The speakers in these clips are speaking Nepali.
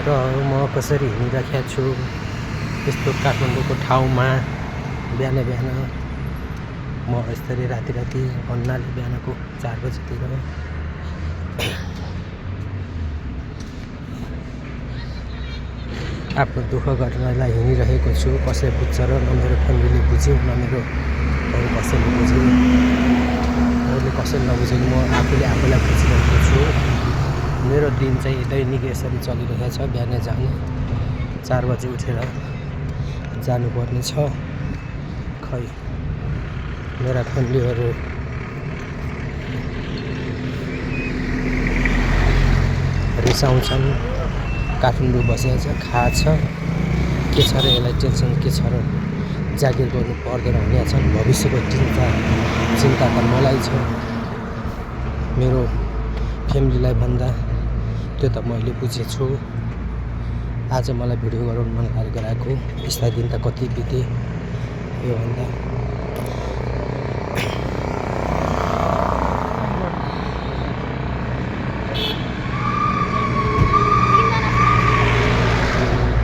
र म कसरी हिँडिराखेको छु यस्तो काठमाडौँको ठाउँमा। बिहान बिहान म यसरी राति भन्नाले बिहानको 4 बजीतिर आफ्नो दुःख गर्नलाई हिँडिरहेको छु। कसै बुझ्छ र न मेरो फ्यामिलीले बुझ्यो, न मेरो अरू कसैले बुझ्यो। अरूले कसैले नबुझेको म आफूले आफूलाई बुझिरहेको छु। मेरो दिन चाहिँ दैनिक यसरी चलिरहेको छ। बिहान जाने 4 बजी उठेर जानुपर्ने छ। खै मेरा फ्यामिलीहरू रिसाउँछन्। काठमाडौँ बसेको छ, खाछ, के छ र यसलाई टेन्सन के छ र जागिर गर्नु पर्दैन भनेका छन्। भविष्यको चिन्ता त मलाई छ, मेरो फ्यामिलीलाई भन्दा त्यो त मैले बुझेछु। आज मलाई भिडियो गराउनु मन लागेको गराएको। यस्ता दिन त कति बिते यो भन्दा।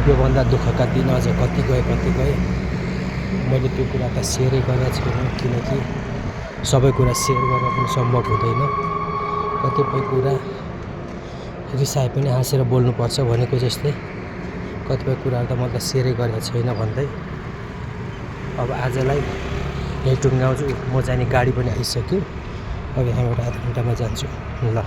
योभन्दा दुःखका दिन अझ कति गए। मैले त्यो कुरा त सेयरै गरेको छैन, किनकि सबै कुरा सेयर गर्न पनि सम्भव हुँदैन। कतिपय कुरा रिसाए पनि हाँसेर बोल्नुपर्छ भनेको जस्तै कतिपय कुराहरू त म त सेयरै गरेको छैन भन्दै अब आजलाई यही टुङ्ग्याउँछु। म जाने गाडी पनि आइसक्यो। अब यहाँबाट आधा घन्टामा जान्छु। ल।